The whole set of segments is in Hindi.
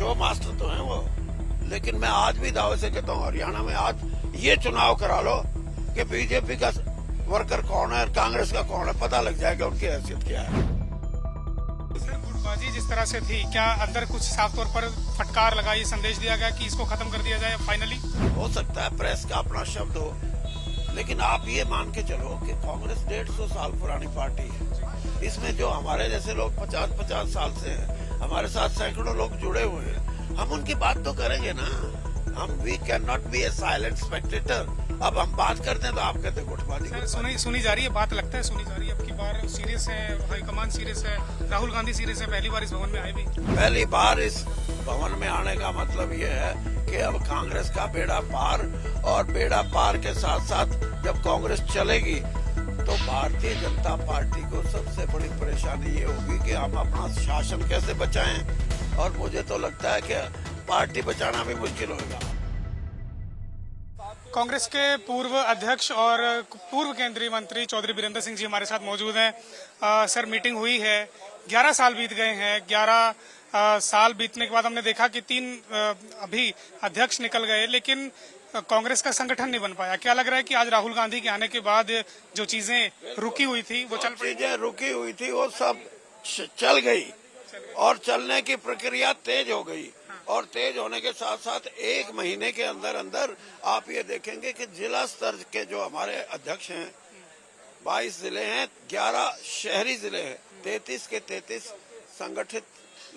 शो मास्टर तो हैं वो, लेकिन मैं आज भी दावे से कहता हूँ हरियाणा में आज ये चुनाव करा लो कि बीजेपी का वर्कर कौन है, कांग्रेस का कौन है, पता लग जाएगा उनकी हैसियत क्या है। सर, गुटबाजी जिस तरह से थी, क्या अंदर कुछ साफ तौर पर फटकार लगाई, संदेश दिया गया कि इसको खत्म कर दिया जाए फाइनली? हो सकता है प्रेस का अपना शब्द हो, लेकिन आप ये मान के चलो कि कांग्रेस 150 साल पुरानी पार्टी है। इसमें जो हमारे जैसे लोग 50-50 साल से हैं, हमारे साथ सैकड़ों लोग जुड़े हुए हैं, हम उनकी बात तो करेंगे ना। हम we can not be a silent spectator. अब हम बात करते हैं तो आप कहते हैं गुटबाजी। सुनी जा रही है, बात लगता है सुनी जा रही है। अब की बार सीरियस है, हाईकमान सीरियस है, राहुल गांधी सीरियस है, पहली बार इस भवन में आए भी। पहली बार इस भवन में आने का मतलब ये है कि अब कांग्रेस का बेड़ा पार, और बेड़ा पार के साथ साथ जब कांग्रेस चलेगी तो भारतीय जनता पार्टी को सबसे बड़ी परेशानी ये होगी कि हम अपना शासन कैसे बचाएं, और मुझे तो लगता है कि पार्टी बचाना भी मुश्किल होगा। कांग्रेस के पूर्व अध्यक्ष और पूर्व केंद्रीय मंत्री चौधरी बीरेंद्र सिंह जी हमारे साथ मौजूद हैं। सर, मीटिंग हुई है, 11 साल बीत गए हैं। 11 साल बीतने के बाद हमने देखा कि 3 अभी अध्यक्ष निकल गए, लेकिन कांग्रेस का संगठन नहीं बन पाया। क्या लग रहा है कि आज राहुल गांधी के आने के बाद जो चीजें रुकी हुई थी वो चीजें रुकी हुई थी वो सब चल गई, और चलने की प्रक्रिया तेज हो गई। और तेज होने के साथ साथ 1 महीने के अंदर अंदर आप ये देखेंगे कि जिला स्तर के जो हमारे अध्यक्ष हैं, 22 जिले हैं, 11 शहरी जिले हैं, 33 के 33 संगठित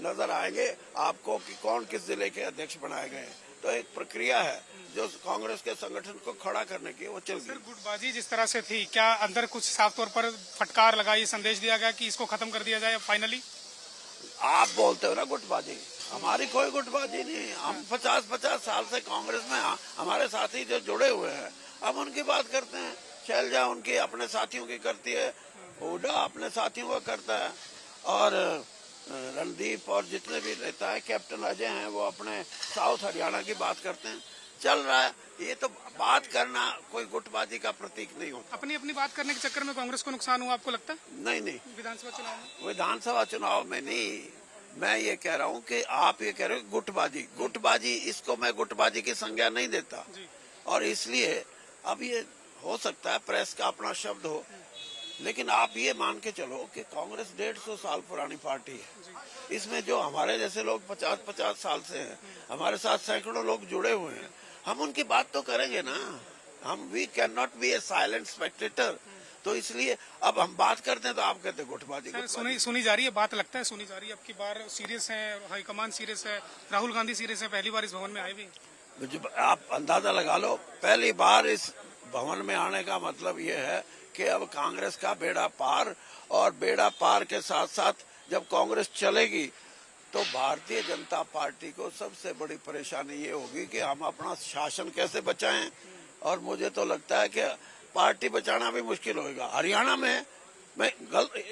नजर आएंगे आपको कि कौन किस जिले के अध्यक्ष बनाए गए हैं। तो एक प्रक्रिया है जो कांग्रेस के संगठन को खड़ा करने की वो चल गई। सर, गुटबाजी जिस तरह से थी, क्या अंदर कुछ साफ तौर पर फटकार लगाई, संदेश दिया गया कि इसको खत्म कर दिया जाए फाइनली? आप बोलते हो ना गुटबाजी, हमारी कोई गुटबाजी नहीं। हम 50-50 साल से कांग्रेस में हमारे साथी जो जुड़े हुए हैं, हम उनकी बात करते हैं। शैलजा उनकी अपने साथियों की करती है, हुड्डा अपने साथियों का करता है, और रणदीप और जितने भी नेता है, कैप्टन अजय हैं, वो अपने साउथ हरियाणा की बात करते हैं। चल रहा है ये तो। बात करना कोई गुटबाजी का प्रतीक नहीं होता। अपनी अपनी बात करने के चक्कर में कांग्रेस को नुकसान हुआ, आपको लगता है? नहीं, विधानसभा चुनाव में? विधानसभा चुनाव में नहीं, मैं ये कह रहा हूँ कि आप ये कह रहे हो गुटबाजी, इसको मैं गुटबाजी की संज्ञा नहीं देता। और इसलिए अब ये हो सकता है प्रेस का अपना शब्द हो, लेकिन आप ये मान के चलो कि कांग्रेस 150 साल पुरानी पार्टी है। इसमें जो हमारे जैसे लोग 50-50 साल से हैं, हमारे साथ सैकड़ों लोग जुड़े हुए हैं, हम उनकी बात तो करेंगे ना। हम we can not be a silent spectator. तो इसलिए अब हम बात करते हैं तो आप कहते हैं गुटबाजी। सुनी जा रही है, बात लगता है सुनी जा रही है। अब की बार सीरियस है, हाईकमान सीरियस है, राहुल गांधी सीरियस है, पहली बार इस भवन में आए भी। आप अंदाजा लगा लो, पहली बार इस भवन में आने का मतलब ये है कि अब कांग्रेस का बेड़ा पार, और बेड़ा पार के साथ साथ जब कांग्रेस चलेगी तो भारतीय जनता पार्टी को सबसे बड़ी परेशानी ये होगी कि हम अपना शासन कैसे बचाएं, और मुझे तो लगता है कि पार्टी बचाना भी मुश्किल होगा। हरियाणा में, मैं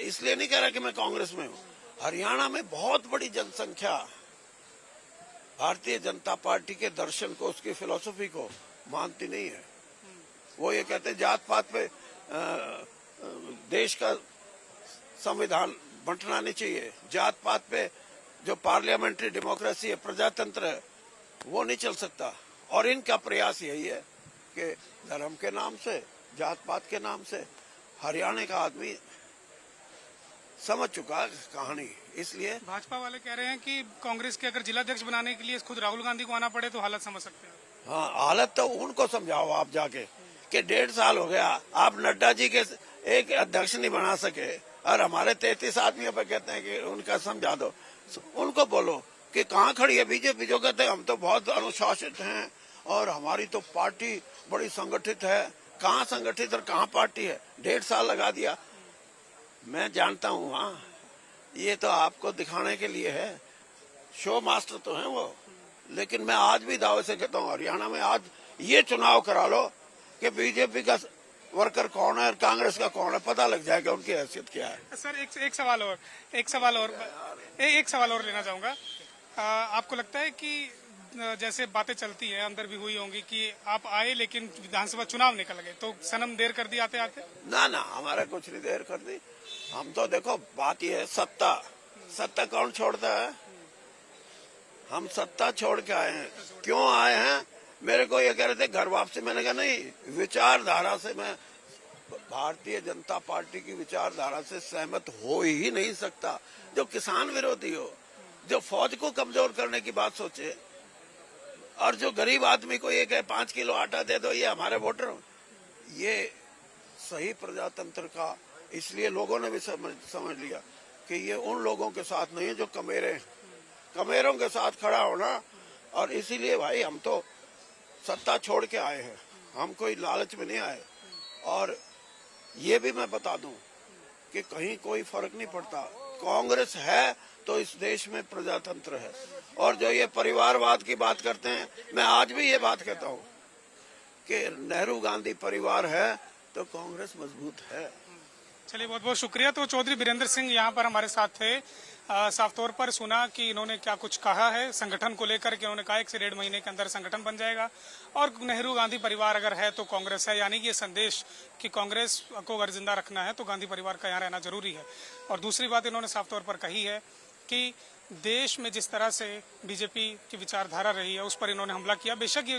इसलिए नहीं कह रहा कि मैं कांग्रेस में हूँ, हरियाणा में बहुत बड़ी जनसंख्या भारतीय जनता पार्टी के दर्शन को, उसकी फिलॉसफी को मानती नहीं है। वो ये कहते हैं जात पात पे देश का संविधान बंटना नहीं चाहिए, जात पात पे जो पार्लियामेंट्री डेमोक्रेसी है, प्रजातंत्र है, वो नहीं चल सकता। और इनका प्रयास यही है कि धर्म के नाम से, जात पात के नाम से, हरियाणा का आदमी समझ चुका कहानी। इसलिए भाजपा वाले कह रहे हैं कि कांग्रेस के अगर जिलाध्यक्ष बनाने के लिए खुद राहुल गांधी को आना पड़े तो हालत समझ सकते हैं। हाँ, हालत तो उनको समझाओ आप जाके कि 1.5 साल हो गया, आप नड्डा जी के एक अध्यक्ष नहीं बना सके, और हमारे 33 आदमियों पे कहते हैं कि उनका समझा दो। उनको बोलो कि कहाँ खड़ी है बीजेपी, जो कहते हैं हम तो बहुत अनुशासित हैं और हमारी तो पार्टी बड़ी संगठित है। कहाँ संगठित और कहाँ पार्टी है? 1.5 साल लगा दिया। मैं जानता हूँ, हाँ, ये तो आपको दिखाने के लिए है, शो मास्टर तो हैं वो, लेकिन मैं आज भी दावे से कहता हूँ हरियाणा में आज ये चुनाव करा लो कि बीजेपी का वर्कर कौन है और कांग्रेस का कौन है, पता लग जाएगा उनकी हैसियत क्या है। सर, एक सवाल और लेना चाहूंगा। आपको लगता है कि जैसे बातें चलती हैं, अंदर भी हुई होंगी कि आप आए लेकिन विधानसभा चुनाव निकल गए, तो सनम देर कर दी आते आते? ना, हमारा कुछ नहीं देर कर दी। हम तो देखो, बात ये है, सत्ता कौन छोड़ता है? हम सत्ता छोड़ के आए हैं। क्यों आए हैं? मेरे को ये कह रहे थे घर वापसी, मैंने कहा नहीं, विचारधारा से मैं भारतीय जनता पार्टी की विचारधारा से सहमत हो ही नहीं सकता। जो किसान विरोधी हो, जो फौज को कमजोर करने की बात सोचे, और जो गरीब आदमी को ये कहे 5 किलो आटा दे दो, ये हमारे वोटर, ये सही प्रजातंत्र का, इसलिए लोगों ने भी समझ लिया कि ये उन लोगों के साथ नहीं है जो कमेरों के साथ खड़ा होना। और इसीलिए भाई हम तो सत्ता छोड़ के आए हैं, हम कोई लालच में नहीं आए। और ये भी मैं बता दूं कि कहीं कोई फर्क नहीं पड़ता, कांग्रेस है तो इस देश में प्रजातंत्र है। और जो ये परिवारवाद की बात करते हैं, मैं आज भी ये बात कहता हूं कि नेहरू गांधी परिवार है तो कांग्रेस मजबूत है। चलिए, बहुत बहुत शुक्रिया। तो चौधरी बीरेंद्र सिंह यहाँ पर हमारे साथ थे। साफ तौर पर सुना कि इन्होंने क्या कुछ कहा है संगठन को लेकर के। उन्होंने कहा 1 से 1.5 महीने के अंदर संगठन बन जाएगा और नेहरू गांधी परिवार अगर है तो कांग्रेस है, यानी कि ये संदेश कि कांग्रेस को अगर जिंदा रखना है तो गांधी परिवार का यहाँ रहना जरूरी है। और दूसरी बात इन्होंने साफ तौर पर कही है कि देश में जिस तरह से बीजेपी की विचारधारा रही है उस पर इन्होंने हमला किया। बेशक ये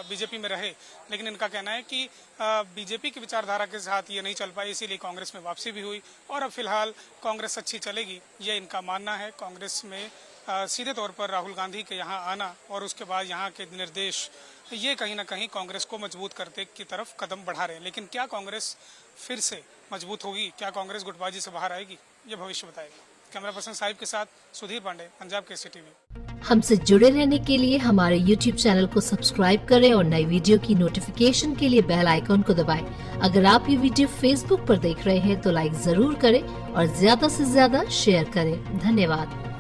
बीजेपी में रहे, लेकिन इनका कहना है कि बीजेपी की विचारधारा के साथ ये नहीं चल पाई, इसीलिए कांग्रेस में वापसी भी हुई और अब फिलहाल कांग्रेस अच्छी चलेगी, ये इनका मानना है। कांग्रेस में सीधे तौर पर राहुल गांधी के यहाँ आना और उसके बाद यहाँ के निर्देश, ये कहीं ना कहीं कांग्रेस को मजबूत करने की तरफ कदम बढ़ा रहे हैं। लेकिन क्या कांग्रेस फिर से मजबूत होगी, क्या कांग्रेस गुटबाजी से बाहर आएगी, ये भविष्य बताएगा। कैमरा पर्सन साहिब के साथ सुधीर पांडे, पंजाब केसरी टीवी। हमसे जुड़े रहने के लिए हमारे YouTube चैनल को सब्सक्राइब करें और नई वीडियो की नोटिफिकेशन के लिए बेल आइकॉन को दबाएं। अगर आप ये वीडियो Facebook पर देख रहे हैं तो लाइक जरूर करें और ज्यादा से ज्यादा शेयर करें। धन्यवाद।